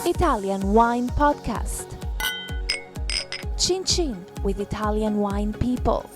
Italian Wine Podcast. Chin Chin with Italian wine people.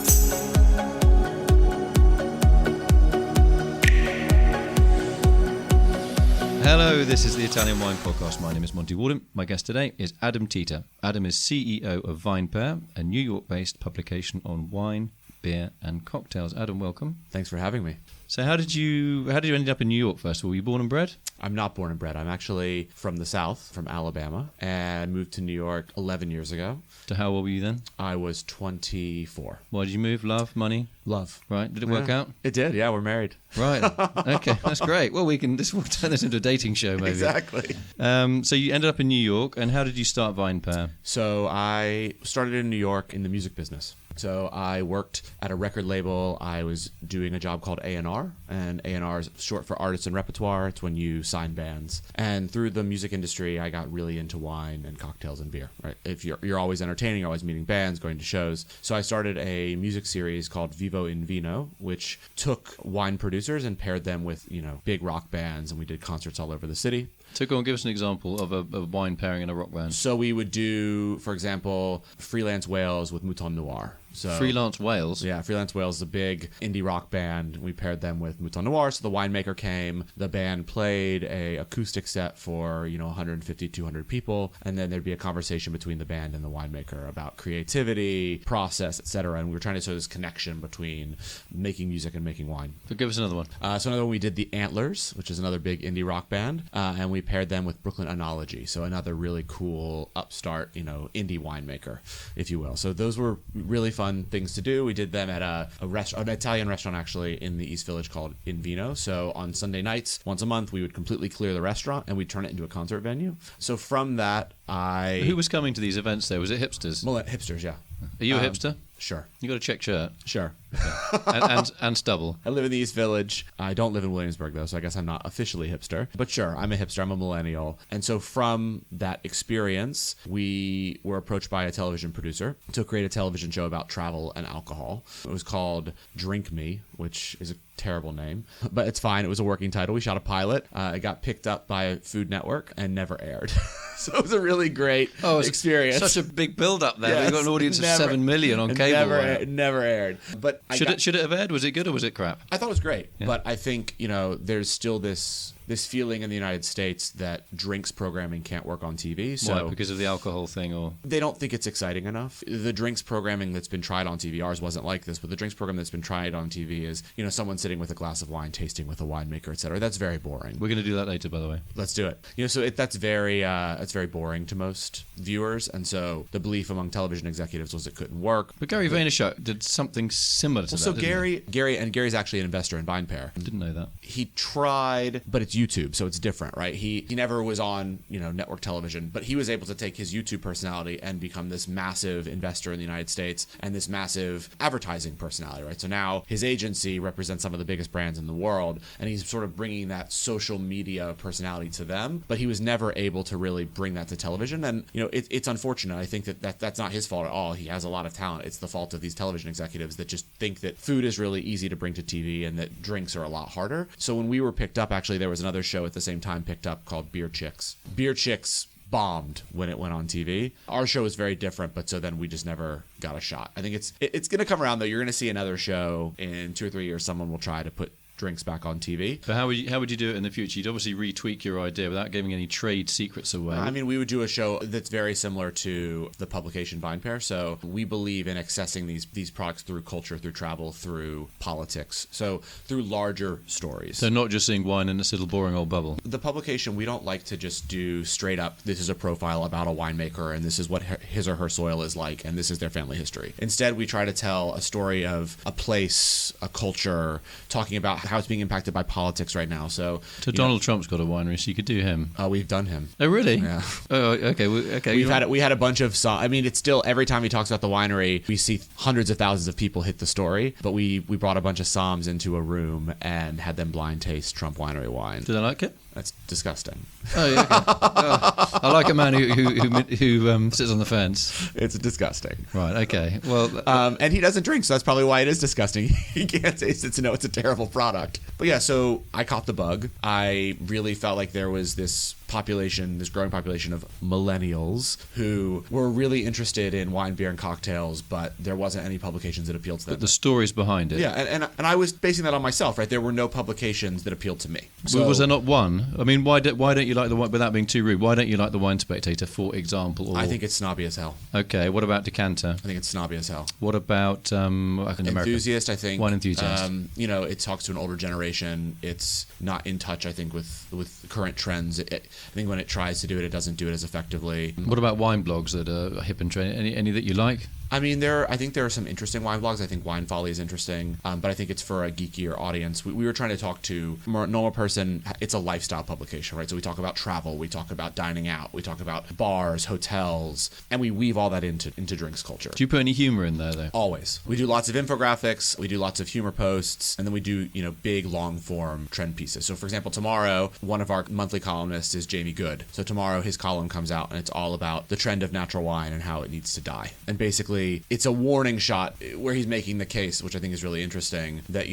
Hello, this is the Italian Wine Podcast. My name is Monty Waldin. My guest today is Adam Teeter. Adam is CEO of VinePair, a New York-based publication on wine, beer and cocktails. Adam, welcome. Thanks for having me. So how did you end up in New York, first of all? Were you born and bred? I'm not born and bred. I'm actually from the South, from Alabama, and moved to New York 11 years ago. So how old were you then? I was 24. Why did you move? Love? Money? Love. Right. Did it work out? It did, yeah. We're married. Right. Okay, that's great. Well, we'll turn this into a dating show, maybe. Exactly. So you ended up in New York, and how did you start VinePair? So I started in New York in the music business. So I worked at a record label. I was doing a job called A&R, and A&R is short for artists and repertoire. It's when you sign bands. And through the music industry, I got really into wine and cocktails and beer. Right? If you're always entertaining, you're always meeting bands, going to shows. So I started a music series called Vivo in Vino, which took wine producers and paired them with, big rock bands, and we did concerts all over the city. So go on, give us an example of a wine pairing in a rock band. So we would do, for example, Freelance Whales with Mouton Noir. So, Freelance Whales? Yeah, Freelance Whales is a big indie rock band. We paired them with Mouton Noir, so the winemaker came. The band played a acoustic set for, 150, 200 people, and then there'd be a conversation between the band and the winemaker about creativity, process, etc. And we were trying to show this connection between making music and making wine. So give us another one. So another one, we did the Antlers, which is another big indie rock band, and we paired them with Brooklyn Enology, so another really cool upstart, indie winemaker, if you will. So those were really fun things to do. We did them at an Italian restaurant actually in the East Village called In Vino. So on Sunday nights, once a month, we would completely clear the restaurant and we'd turn it into a concert venue. So from that, Who was coming to these events there? Was it hipsters? Well, hipsters, yeah. Are you a hipster? Sure. You got a check shirt? Sure. Okay. and stubble? I live in the East Village. I don't live in Williamsburg, though, so I guess I'm not officially hipster. But sure, I'm a hipster. I'm a millennial. And so from that experience, we were approached by a television producer to create a television show about travel and alcohol. It was called Drink Me, which is a terrible name, but it's fine. It was a working title. We shot a pilot. It got picked up by Food Network and never aired. So it was a really great experience. Such a big build-up there. Yes, We've got an audience of 7 million on cable. Never aired. But should it have aired? Was it good or was it crap? I thought it was great, but I think there's still this feeling in the United States that drinks programming can't work on TV. So why? Because of the alcohol thing, or they don't think it's exciting enough. The drinks programming that's been tried on TV, ours wasn't like this, but the drinks program that's been tried on TV is someone sitting with a glass of wine, tasting with a winemaker, etc. That's very boring. We're going to do that later, by the way. Let's do it. So that's very boring to most viewers, and so the belief among television executives was it couldn't work. But Gary Vaynerchuk did something similar to that. So Gary's actually an investor in VinePair. I didn't know that. He tried, but it's YouTube, so it's different, right? He never was on network television, but he was able to take his YouTube personality and become this massive investor in the United States and this massive advertising personality, right? So now his agency represents some of the biggest brands in the world, and he's sort of bringing that social media personality to them, but he was never able to really bring that to television. And it's unfortunate. I think that's not his fault at all. He has a lot of talent. It's the fault of these television executives that just think that food is really easy to bring to TV and that drinks are a lot harder. So when we were picked up, actually there was another show at the same time picked up called Beer Chicks. Beer Chicks bombed when it went on TV. Our show was very different, but so then we just never got a shot. I think it's going to come around, though. You're going to see another show in 2 or 3 years. Someone will try to put drinks back on TV. But how would you do it in the future? You'd obviously retweak your idea without giving any trade secrets away. I mean, we would do a show that's very similar to the publication VinePair. So we believe in accessing these products through culture, through travel, through politics. So through larger stories. So not just seeing wine in this little boring old bubble. The publication, we don't like to just do straight up, this is a profile about a winemaker and this is what his or her soil is like and this is their family history. Instead, we try to tell a story of a place, a culture, talking about how it's being impacted by politics right now. So Donald Trump's got a winery, so you could do him. We've done him. Oh, really? Yeah. Oh, okay. We had a bunch of songs. I mean, it's still, every time he talks about the winery, we see hundreds of thousands of people hit the story, but we brought a bunch of Psalms into a room and had them blind taste Trump winery wine. Did they like it? That's disgusting. Oh, yeah, okay. I like a man who sits on the fence. It's disgusting. Right, okay. Well, and he doesn't drink, so that's probably why it is disgusting. He can't taste it to know it's a terrible product. product. But yeah, so I caught the bug. I really felt like there was this growing population of millennials who were really interested in wine, beer, and cocktails, but there wasn't any publications that appealed to them. But the stories behind it. Yeah, and I was basing that on myself, right? There were no publications that appealed to me. So, was there not one? I mean, why don't you like the wine, without being too rude, why don't you like the Wine Spectator, for example? Or, I think it's snobby as hell. Okay, what about Decanter? I think it's snobby as hell. What about Enthusiast, I think. Wine Enthusiast. It talks to an older generation. It's not in touch, I think, with current trends. I think when it tries to do it, it doesn't do it as effectively. What about wine blogs that are hip and trendy? Any that you like? I mean, I think there are some interesting wine blogs. I think Wine Folly is interesting, but I think it's for a geekier audience. We were trying to talk to a more normal person. It's a lifestyle publication, right? So we talk about travel, we talk about dining out, we talk about bars, hotels, and we weave all that into drinks culture. Do you put any humor in there, though? Always. We do lots of infographics, we do lots of humor posts, and then we do, big long form trend pieces. So for example, tomorrow, one of our monthly columnists is Jamie Good. So tomorrow his column comes out and it's all about the trend of natural wine and how it needs to die. And basically it's a warning shot where he's making the case, which I think is really interesting, that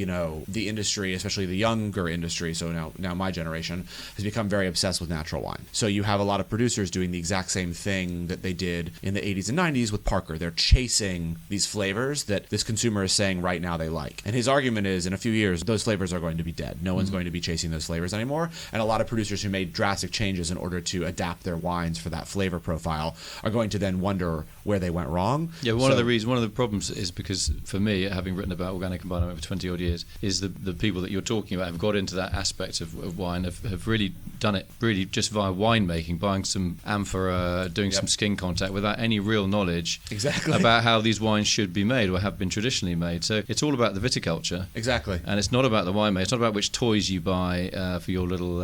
the industry, especially the younger industry, so now my generation, has become very obsessed with natural wine. So you have a lot of producers doing the exact same thing that they did in the 80s and 90s with Parker. They're chasing these flavors that this consumer is saying right now they like. And his argument is, in a few years, those flavors are going to be dead. No one's going to be chasing those flavors anymore. And a lot of producers who made drastic changes in order to adapt their wines for that flavor profile are going to then wonder where they went wrong. Yeah, one of the problems is because, for me, having written about organic environment for 20 odd years, is the people that you're talking about have got into that aspect of wine, have really done it really just via winemaking, buying some amphora, doing some skin contact without any real knowledge about how these wines should be made or have been traditionally made. So it's all about the viticulture. Exactly. And it's not about the winemaker. It's not about which toys you buy for your little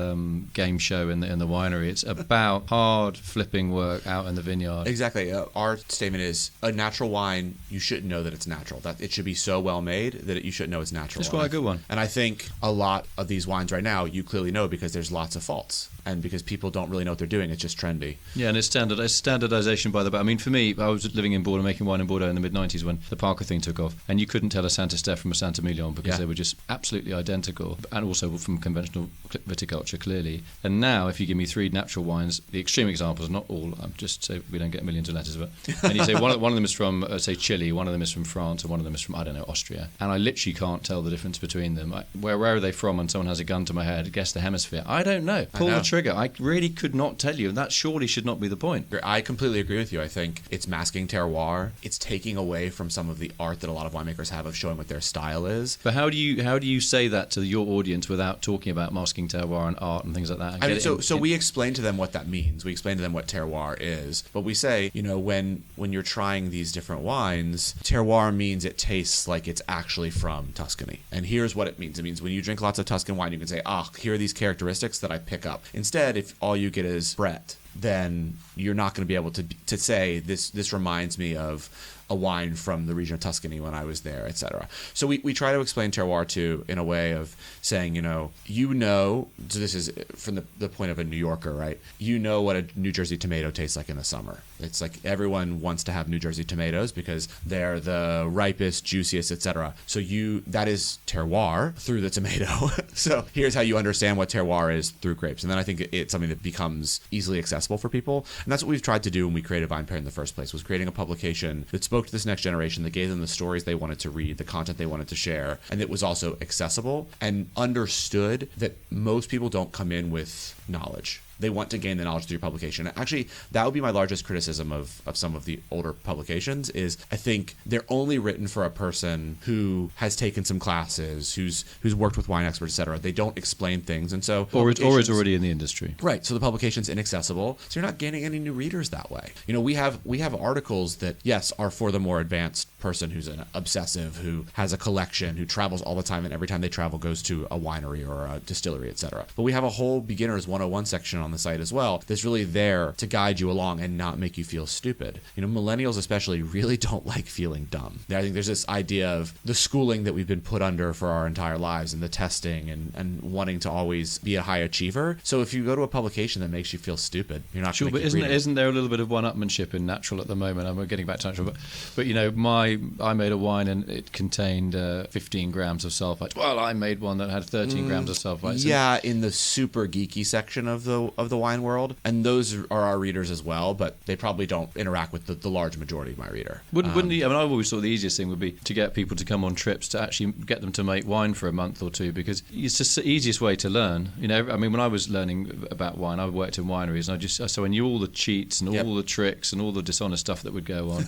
game show in the winery. It's about hard flipping work out in the vineyard. Exactly. Our statement is a natural wine, you shouldn't know that it's natural. That it should be so well made that you shouldn't know it's natural. It's quite a good one. And I think a lot of these wines right now, you clearly know because there's lots of faults. And because people don't really know what they're doing, it's just trendy. Yeah, and it's standardization by the... I mean, for me, I was living in Bordeaux, making wine in Bordeaux in the mid-90s when the Parker thing took off, and you couldn't tell a Saint Estèphe from a Saint Emilion because they were just absolutely identical, and also from conventional viticulture, clearly. And now, if you give me three natural wines, the extreme examples, not all, I'm just so we don't get millions of letters, but and you say one of them is from, say, Chile, one of them is from France, and one of them is from, I don't know, Austria, and I literally can't tell the difference between them. Where are they from? And someone has a gun to my head, guess the hemisphere. I don't know. Pull the trigger. I really could not tell you, and that surely should not be the point. I completely agree with you. I think it's masking terroir. It's taking away from some of the art that a lot of winemakers have of showing what their style is. But how do you say that to your audience without talking about masking terroir and art and things like that? So we explain to them what that means. We explain to them what terroir is. But we say, when you're trying these different wines, terroir means it tastes like it's actually from Tuscany. And here's what it means. It means when you drink lots of Tuscan wine, you can say, here are these characteristics that I pick up. Instead, if all you get is Brett, then you're not going to be able to say this reminds me of a wine from the region of Tuscany when I was there, etc. So we try to explain terroir too in a way of saying, so this is from the point of a New Yorker, right? You know what a New Jersey tomato tastes like in the summer. It's like everyone wants to have New Jersey tomatoes because they're the ripest, juiciest, etc. So that is terroir through the tomato. So here's how you understand what terroir is through grapes. And then I think it's something that becomes easily accessible for people. And that's what we've tried to do when we created VinePair in the first place, was creating a publication that spoke to this next generation, that gave them the stories they wanted to read, the content they wanted to share, and it was also accessible and understood that most people don't come in with knowledge. They want to gain the knowledge through your publication. Actually, that would be my largest criticism of some of the older publications, is I think they're only written for a person who has taken some classes, who's worked with wine experts, etc. They don't explain things, and so or is already in the industry. Right. So the publication's inaccessible. So you're not gaining any new readers that way. We have articles that, yes, are for the more advanced person who's an obsessive, who has a collection, who travels all the time, and every time they travel goes to a winery or a distillery, etc. But we have a whole beginner's 101 section on on the site as well, that's really there to guide you along and not make you feel stupid. Millennials especially really don't like feeling dumb. I think there's this idea of the schooling that we've been put under for our entire lives and the testing and wanting to always be a high achiever. So if you go to a publication that makes you feel stupid, you're not sure. But isn't there a little bit of one-upmanship in natural at the moment? I'm getting back to natural, but I made a wine and it contained 15 grams of sulfites. Well, I made one that had 13 grams of sulfites. Yeah, in the super geeky section of the wine world, and those are our readers as well, but they probably don't interact with the large majority of my reader. Wouldn't you? I mean, I always thought the easiest thing would be to get people to come on trips to actually get them to make wine for a month or two, because it's just the easiest way to learn. I mean, when I was learning about wine, I worked in wineries, and so I knew all the cheats and all the tricks and all the dishonest stuff that would go on.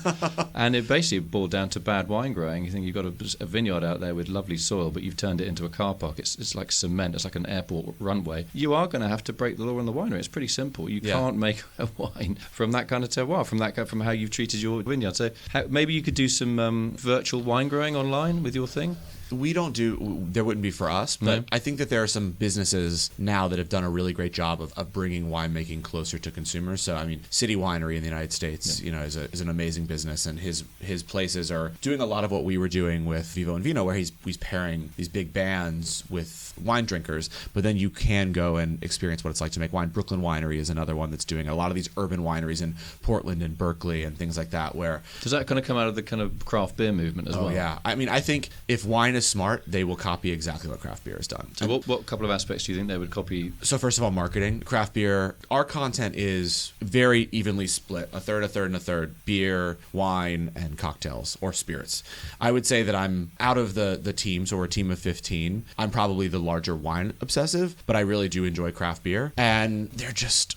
And it basically boiled down to bad wine growing. You think you've got a vineyard out there with lovely soil, but you've turned it into a car park. It's like cement. It's like an airport runway. You are going to have to break the law in the winery. It's pretty simple. You can't make a wine from that kind of terroir, from how you've treated your vineyard. So maybe you could do some virtual wine growing online with your thing. We don't there wouldn't be for us, but No. I think that there are some businesses now that have done a really great job of bringing winemaking closer to consumers. So, I mean, City Winery in the United States, is an amazing business, and his places are doing a lot of what we were doing with Vivo and Vino, where he's pairing these big bands with wine drinkers, but then you can go and experience what it's like to make wine. Brooklyn Winery is another one that's doing a lot of these urban wineries in Portland and Berkeley and things like that, where... Does that kind of come out of the kind of craft beer movement as well? Oh, yeah. I mean, I think if wine is smart, they will copy exactly what craft beer has done. So what couple of aspects do you think they would copy? So first of all, marketing. Craft beer, our content is very evenly split, a third, and a third. Beer, wine, and cocktails or spirits. I would say that I'm out of the team, so we're a team of 15. I'm probably the larger wine obsessive, but I really do enjoy craft beer. And they're just,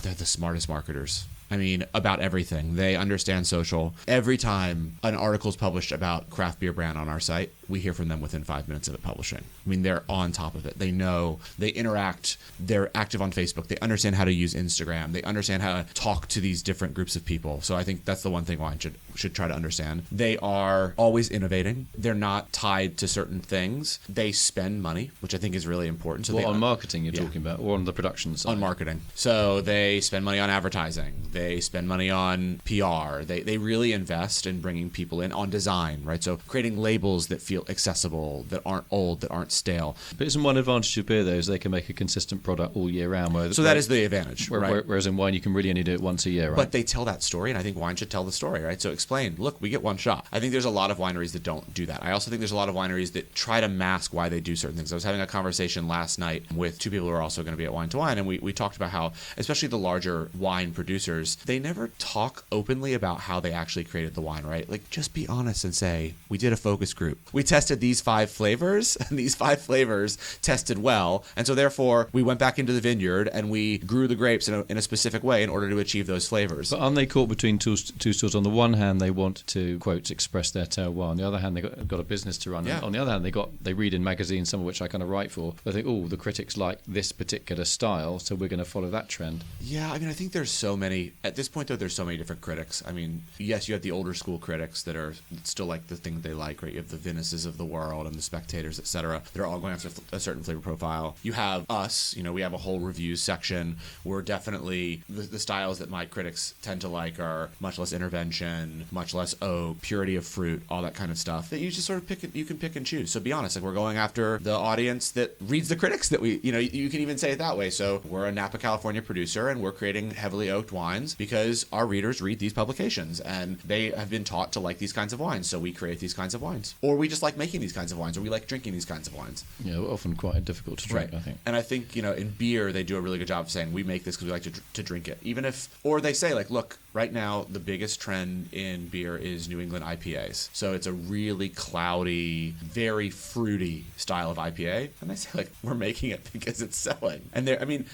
they're the smartest marketers. I mean, about everything. They understand social. Every time an article is published about craft beer brand on our site, we hear from them within 5 minutes of it publishing. I mean, they're on top of it. They know, they interact, they're active on Facebook. They understand how to use Instagram. They understand how to talk to these different groups of people. So I think that's the one thing wine should try to understand. They are always innovating. They're not tied to certain things. They spend money, which I think is really important. So on marketing you're talking about, or on the production side? On marketing. So they spend money on advertising. They spend money on PR. They really invest in bringing people in, on design, right? So creating labels that feel accessible, that aren't old, that aren't stale. But isn't one advantage of beer, though, is they can make a consistent product all year round? That is the advantage, right? Whereas in wine, you can really only do it once a year, right? But they tell that story, and I think wine should tell the story, right? So explain, look, we get one shot. I think there's a lot of wineries that don't do that. I also think there's a lot of wineries that try to mask why they do certain things. I was having a conversation last night with two people who are also going to be at Wine to Wine, and we talked about how, especially the larger wine producers, they never talk openly about how they actually created the wine, right? Like, just be honest and say, we did a focus group. We tested these 5 flavors, and these 5 flavors tested well, and so therefore we went back into the vineyard and we grew the grapes in a specific way in order to achieve those flavors. But aren't they caught between two stools? On the one hand, they want to, quote, express their terroir. On the other hand, they've got a business to run. Yeah. On the other hand, they read in magazines, some of which I kind of write for. They think, the critics like this particular style, so we're going to follow that trend. Yeah, I mean, I think there's so many, at this point though, there's so many different critics. I mean, yes, you have the older school critics that are still like the thing they like, right? You have the Venices of the world and the Spectators, etc. They're all going after a certain flavor profile. You have us, we have a whole reviews section. We're definitely, the styles that my critics tend to like are much less intervention, much less oak, purity of fruit, all that kind of stuff that you just sort of you can pick and choose. So be honest, like, we're going after the audience that reads the critics that we, you can even say it that way. So we're a Napa, California producer, and we're creating heavily oaked wines because our readers read these publications and they have been taught to like these kinds of wines. So we create these kinds of wines, or we just like making these kinds of wines, or we like drinking these kinds of wines. Yeah, often quite difficult to drink, right. I think. And I think, in beer, they do a really good job of saying, we make this because we like to drink it. Even if, or they say, like, look, right now, the biggest trend in beer is New England IPAs. So it's a really cloudy, very fruity style of IPA. And they say, like, we're making it because it's selling. And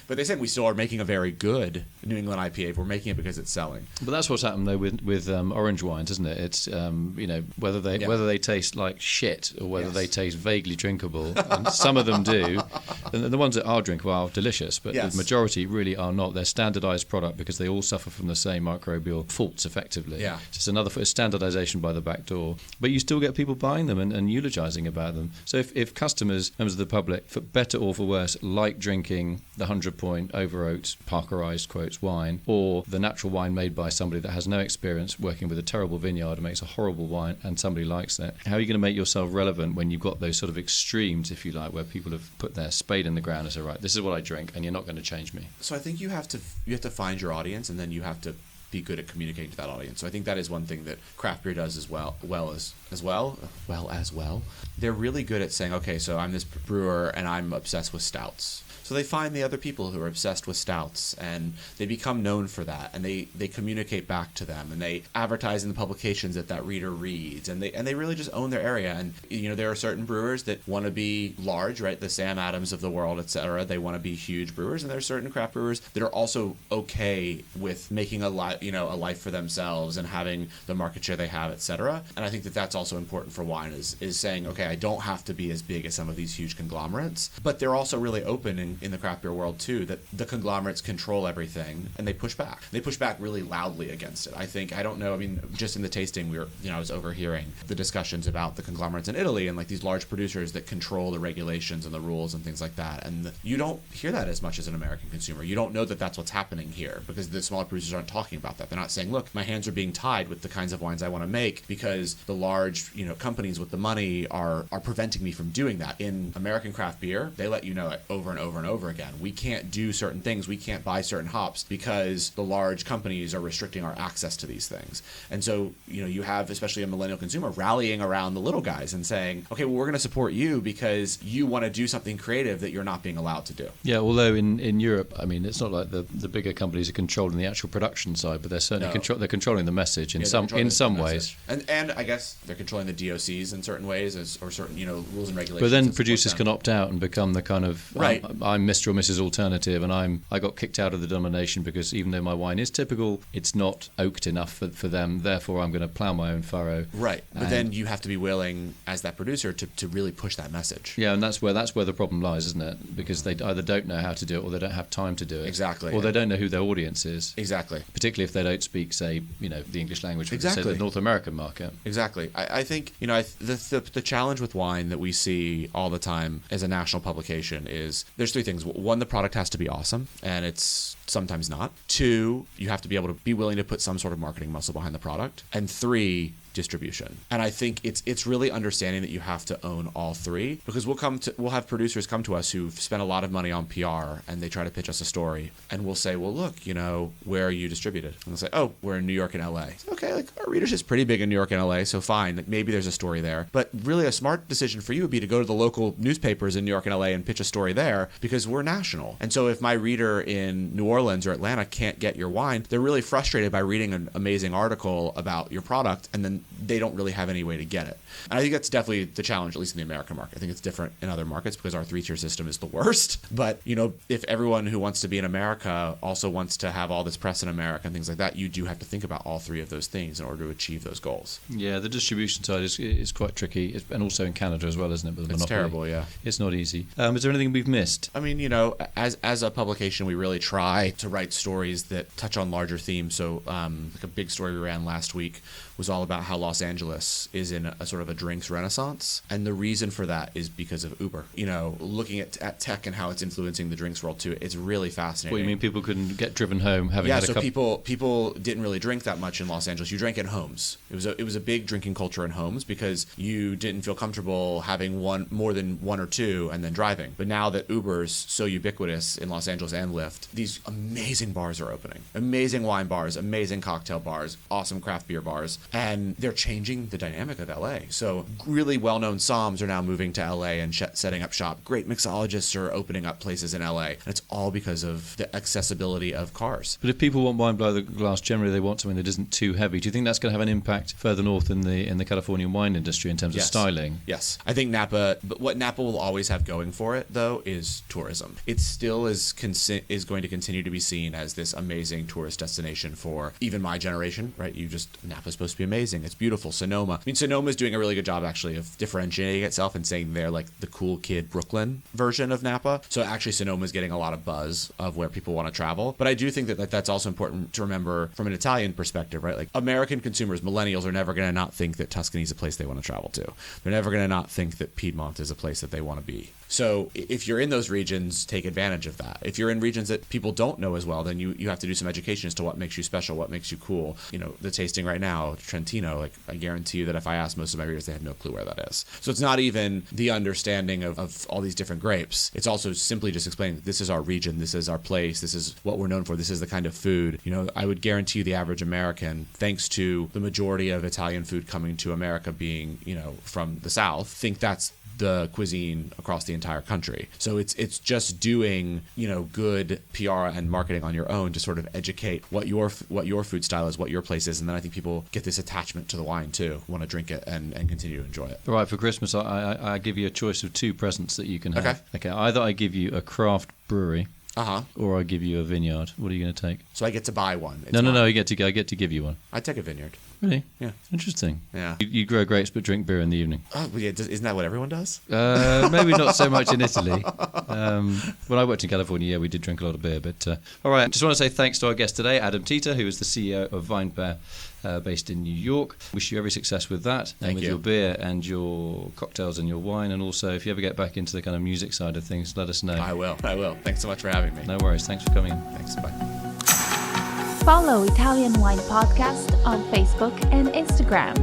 but they said we still are making a very good New England IPA. We're making it because it's selling. But that's what's happened, though, with orange wines, isn't it? It's, whether they taste like shit or whether they taste vaguely drinkable. And some of them do. And the ones that are drinkable are delicious, but the majority really are not. They're standardized product because they all suffer from the same microbiome microbial faults effectively. Yeah. Just another standardization by the back door. But you still get people buying them and eulogizing about them. So if customers, members of the public, for better or for worse, like drinking the 100-point over oat Parkerized quotes wine, or the natural wine made by somebody that has no experience working with a terrible vineyard and makes a horrible wine, and somebody likes it, how are you going to make yourself relevant when you've got those sort of extremes, if you like, where people have put their spade in the ground and say, right, this is what I drink, and you're not going to change me? So I think you have to find your audience, and then you have to be good at communicating to that audience. So I think that is one thing that craft beer does as well. They're really good at saying, okay, so I'm this brewer and I'm obsessed with stouts. So they find the other people who are obsessed with stouts, and they become known for that, and they communicate back to them, and they advertise in the publications that reader reads, and they really just own their area. And there are certain brewers that want to be large, right? The Sam Adams of the world, etc. They want to be huge brewers, and there are certain craft brewers that are also okay with making a life for themselves and having the market share they have, etc. And I think that that's also important for wine is saying, okay, I don't have to be as big as some of these huge conglomerates, but they're also really open in the craft beer world too, that the conglomerates control everything, and they push back. They push back really loudly against it. Just in the tasting, I was overhearing the discussions about the conglomerates in Italy and like these large producers that control the regulations and the rules and things like that. And you don't hear that as much as an American consumer. You don't know that that's what's happening here because the smaller producers aren't talking about that. They're not saying, look, my hands are being tied with the kinds of wines I want to make because the large, companies with the money are preventing me from doing that. In American craft beer, they let you know it over and over and over again. We can't do certain things. We can't buy certain hops because the large companies are restricting our access to these things. And so, you have especially a millennial consumer rallying around the little guys and saying, okay, well, we're going to support you because you want to do something creative that you're not being allowed to do. Yeah, although in Europe, it's not like the bigger companies are controlling the actual production side, but they're certainly they're controlling the message in some ways. And I guess they're controlling the DOCs in certain ways or certain rules and regulations. But then producers can opt out and become the kind of right. I'm Mr. or Mrs. Alternative, and I got kicked out of the denomination because even though my wine is typical, it's not oaked enough for them. Therefore, I'm going to plough my own furrow. Right, but then you have to be willing, as that producer, to really push that message. Yeah, and that's where the problem lies, isn't it? Because they either don't know how to do it, or they don't have time to do it. Exactly. Or they don't know who their audience is. Exactly. Particularly if they don't speak, say, the English language, exactly. Say the North American market. Exactly. I think the challenge with wine that we see all the time as a national publication is there's three things. One, the product has to be awesome, and it's sometimes not. Two, you have to be able to be willing to put some sort of marketing muscle behind the product. And three, distribution. And I think it's really understanding that you have to own all three, because we'll have producers come to us who've spent a lot of money on PR and they try to pitch us a story, and we'll say, well, look, where are you distributed? And they'll say, oh, we're in New York and LA. Okay, like our readership is pretty big in New York and LA, so fine, like maybe there's a story there. But really a smart decision for you would be to go to the local newspapers in New York and LA and pitch a story there, because we're national. And so if my reader in New Orleans or Atlanta can't get your wine, they're really frustrated by reading an amazing article about your product, and then they don't really have any way to get it. And I think that's definitely the challenge, at least in the American market. I think it's different in other markets because our three-tier system is the worst. But, if everyone who wants to be in America also wants to have all this press in America and things like that, you do have to think about all three of those things in order to achieve those goals. Yeah, the distribution side is quite tricky, and also in Canada as well, isn't it? With the monopoly. Terrible, yeah. It's not easy. Is there anything we've missed? As a publication, we really try to write stories that touch on larger themes. So like a big story we ran last week was all about how Los Angeles is in a sort of a drinks renaissance. And the reason for that is because of Uber. Looking at tech and how it's influencing the drinks world too, it's really fascinating. What, you mean people couldn't get driven home having had a cup? People didn't really drink that much in Los Angeles. You drank in homes. It was a big drinking culture in homes because you didn't feel comfortable having more than one or two and then driving. But now that Uber's so ubiquitous in Los Angeles and Lyft, these amazing bars are opening. Amazing wine bars, amazing cocktail bars, awesome craft beer bars. And they're changing the dynamic of LA. So really well-known somms are now moving to LA and setting up shop. Great mixologists are opening up places in LA. And it's all because of the accessibility of cars. But if people want wine by the glass, generally they want something that isn't too heavy. Do you think that's going to have an impact further north in the Californian wine industry in terms of styling? Yes. I think Napa, but what Napa will always have going for it, though, is tourism. It still is going to continue to be seen as this amazing tourist destination for even my generation, right? Napa's supposed to be amazing. It's beautiful. Sonoma. I mean, Sonoma is doing a really good job actually of differentiating itself and saying they're like the cool kid Brooklyn version of Napa. So actually Sonoma is getting a lot of buzz of where people want to travel. But I do think that that's also important to remember from an Italian perspective, right? Like American consumers, millennials are never going to not think that Tuscany is a place they want to travel to. They're never going to not think that Piedmont is a place that they want to be. So if you're in those regions, take advantage of that. If you're in regions that people don't know as well, then you have to do some education as to what makes you special, what makes you cool. You know, the tasting right now, Trentino, like I guarantee you that if I asked most of my readers, they have no clue where that is. So it's not even the understanding of all these different grapes. It's also simply just explaining this is our region, this is our place, this is what we're known for, this is the kind of food. You know, I would guarantee you the average American, thanks to the majority of Italian food coming to America being, you know, from the South, think that's the cuisine across the entire country. So it's just doing, you know, good PR and marketing on your own to sort of educate what your food style is, what your place is, and then I think people get this attachment to the wine too, want to drink it and continue to enjoy it. All right, for Christmas, I give you a choice of 2 presents that you can have. Okay. Either I give you a craft brewery, or I give you a vineyard. What are you going to take? So I get to buy one. No. I get to give you one. I'd take a vineyard. Really? Yeah. Interesting. Yeah. You grow grapes but drink beer in the evening. Oh, yeah. Isn't that what everyone does? Maybe not so much in Italy. When I worked in California, we did drink a lot of beer. But all right, I just want to say thanks to our guest today, Adam Teeter, who is the CEO of VinePair, based in New York. Wish you every success with that, and with your beer and your cocktails and your wine. And also, if you ever get back into the kind of music side of things, let us know. I will. Thanks so much for having me. No worries. Thanks for coming in. Thanks. Bye. Follow Italian Wine Podcast on Facebook and Instagram.